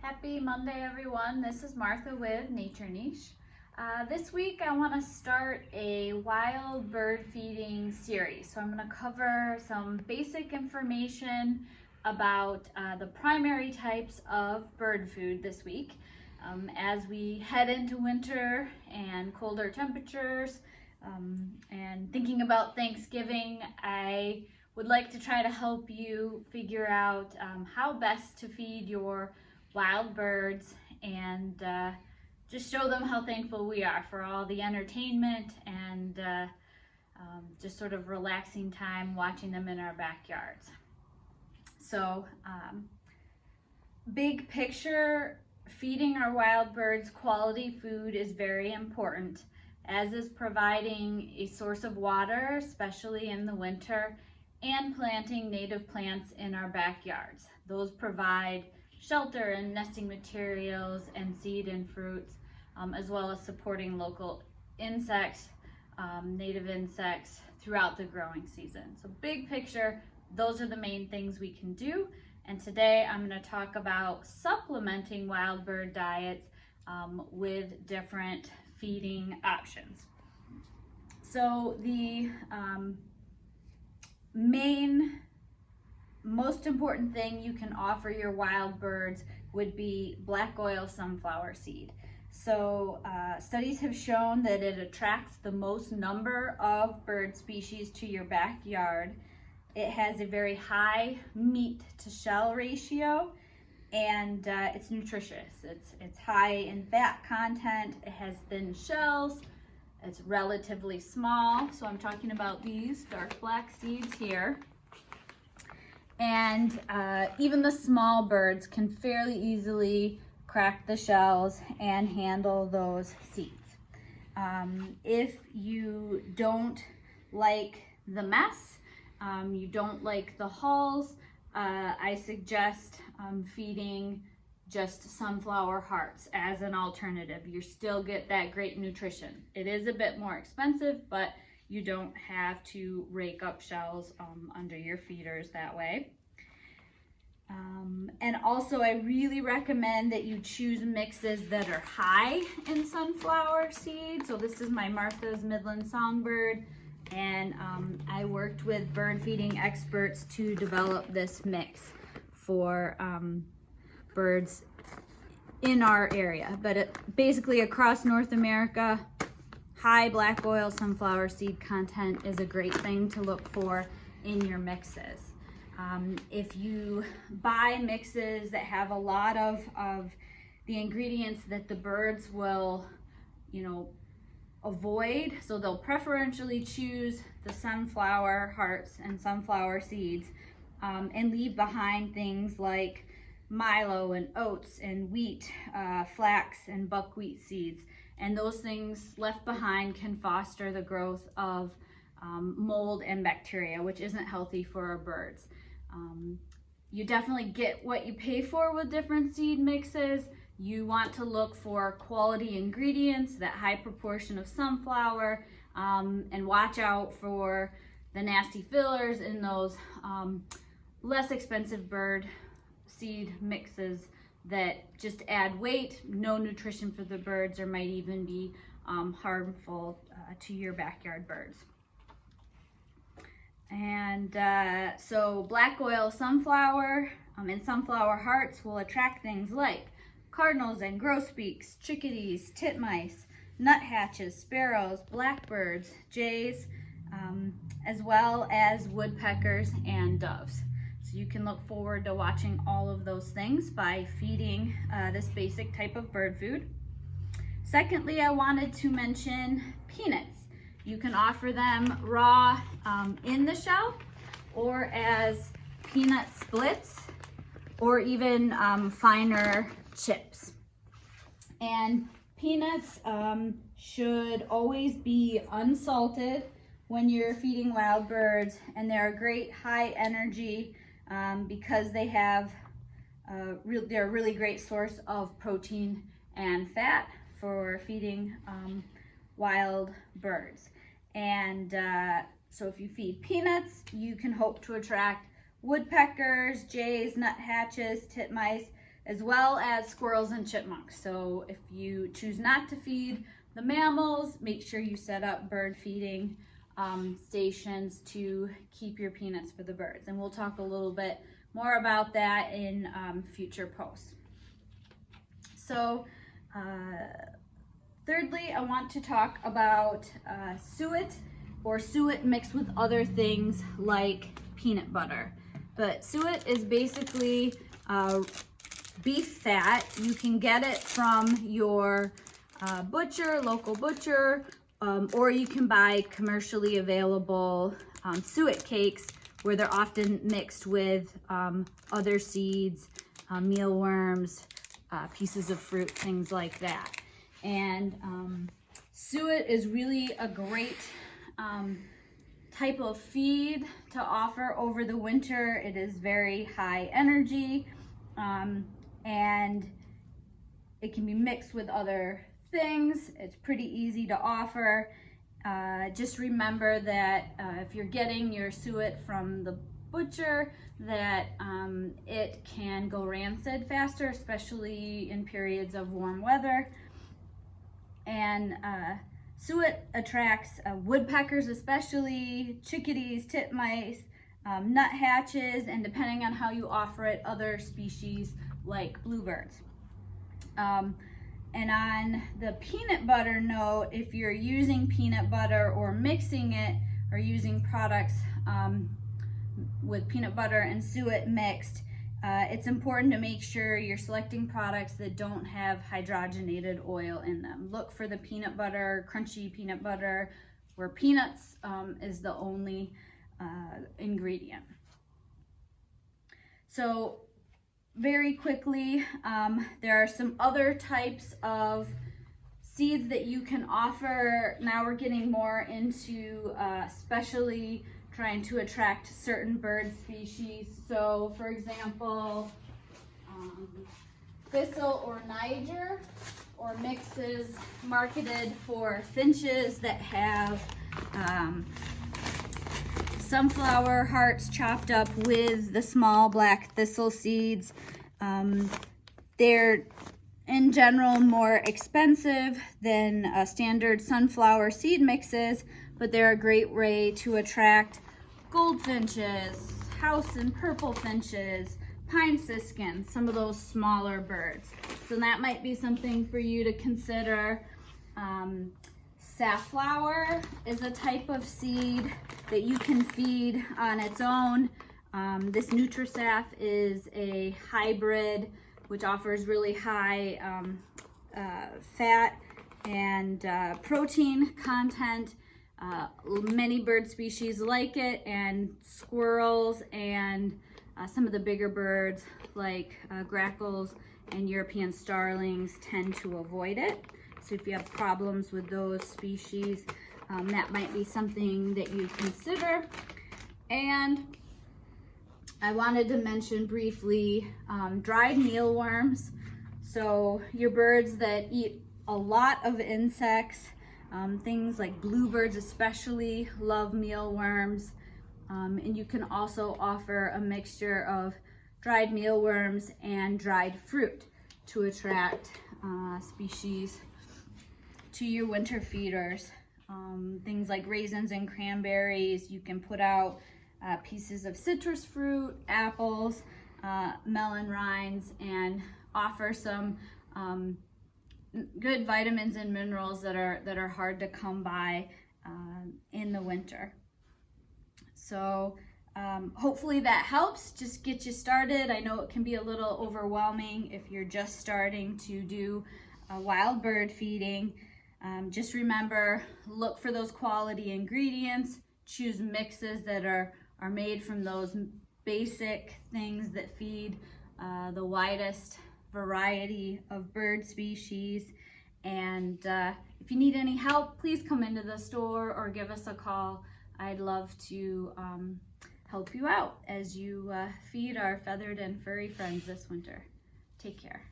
Happy Monday, everyone. This is Martha with Nature Niche. This week I want to start a wild bird feeding series. So I'm going to cover some basic information about the primary types of bird food this week. As we head into winter and colder temperatures and thinking about Thanksgiving, I would like to try to help you figure out how best to feed your wild birds and just show them how thankful we are for all the entertainment and just sort of relaxing time watching them in our backyards. So big picture, feeding our wild birds quality food is very important, as is providing a source of water, especially in the winter, and planting native plants in our backyards. Those provide shelter and nesting materials and seed and fruits, as well as supporting local insects, native insects throughout the growing season. So big picture, those are the main things we can do. And today I'm going to talk about supplementing wild bird diets with different feeding options. So the most important thing you can offer your wild birds would be black oil sunflower seed. So studies have shown that it attracts the most number of bird species to your backyard. It has a very high meat to shell ratio, and it's nutritious. It's high in fat content. It has thin shells. It's relatively small. So I'm talking about these dark black seeds here. And even the small birds can fairly easily crack the shells and handle those seeds. If you don't like the mess, you don't like the hulls, I suggest feeding just sunflower hearts as an alternative. You still get that great nutrition. It is a bit more expensive, but you don't have to rake up shells under your feeders that way. And also I really recommend that you choose mixes that are high in sunflower seeds. So this is my Martha's Midland Songbird, and I worked with bird feeding experts to develop this mix for birds in our area. But basically across North America, high black oil sunflower seed content is a great thing to look for in your mixes. If you buy mixes that have a lot of the ingredients that the birds will, avoid, so they'll preferentially choose the sunflower hearts and sunflower seeds, and leave behind things like milo and oats and wheat, flax and buckwheat seeds. And those things left behind can foster the growth of mold and bacteria, which isn't healthy for our birds. You definitely get what you pay for with different seed mixes. You want to look for quality ingredients, that high proportion of sunflower, and watch out for the nasty fillers in those less expensive bird seed mixes that just add weight, no nutrition for the birds, or might even be harmful to your backyard birds. And so black oil sunflower and sunflower hearts will attract things like cardinals and grosbeaks, chickadees, titmice, nuthatches, sparrows, blackbirds, jays, as well as woodpeckers and doves. So you can look forward to watching all of those things by feeding this basic type of bird food. Secondly, I wanted to mention peanuts. You can offer them raw in the shell, or as peanut splits, or even finer chips. And peanuts should always be unsalted when you're feeding wild birds, and they're a great high energy because they have they're a really great source of protein and fat for feeding wild birds. And so if you feed peanuts, you can hope to attract woodpeckers, jays, nuthatches, titmice, as well as squirrels and chipmunks. So if you choose not to feed the mammals, make sure you set up bird feeding stations to keep your peanuts for the birds. And we'll talk a little bit more about that in future posts. So thirdly, I want to talk about suet, or suet mixed with other things like peanut butter. But suet is basically beef fat. You can get it from your butcher, local butcher, or you can buy commercially available suet cakes, where they're often mixed with other seeds, mealworms, pieces of fruit, things like that. And suet is really a great type of feed to offer over the winter. It is very high energy, and it can be mixed with other things. It's pretty easy to offer. Just remember that if you're getting your suet from the butcher, that it can go rancid faster, especially in periods of warm weather. And suet attracts woodpeckers, especially chickadees, titmice, nuthatches, and depending on how you offer it, other species like bluebirds. And on the peanut butter note, if you're using peanut butter or mixing it, or using products with peanut butter and suet mixed, it's important to make sure you're selecting products that don't have hydrogenated oil in them. Look for the peanut butter, crunchy peanut butter, where peanuts is the only ingredient. So very quickly, there are some other types of seeds that you can offer. Now we're getting more into especially trying to attract certain bird species. So for example, thistle or Niger, or mixes marketed for finches that have sunflower hearts chopped up with the small black thistle seeds. They're in general more expensive than standard sunflower seed mixes, but they're a great way to attract goldfinches, house and purple finches, pine siskins, some of those smaller birds. So that might be something for you to consider. Safflower is a type of seed that you can feed on its own. This NutriSaff is a hybrid which offers really high fat and protein content. Many bird species like it, and squirrels and some of the bigger birds like grackles and European starlings tend to avoid it. So if you have problems with those species, that might be something that you consider. And I wanted to mention briefly dried mealworms. So your birds that eat a lot of insects, things like bluebirds especially love mealworms. And you can also offer a mixture of dried mealworms and dried fruit to attract species to your winter feeders. Things like raisins and cranberries. You can put out pieces of citrus fruit, apples, melon rinds, and offer some good vitamins and minerals that are hard to come by in the winter. So hopefully that helps just get you started. I know it can be a little overwhelming if you're just starting to do wild bird feeding. Just remember, look for those quality ingredients, choose mixes that are made from those basic things that feed the widest variety of bird species. And if you need any help, please come into the store or give us a call. I'd love to help you out as you feed our feathered and furry friends this winter. Take care.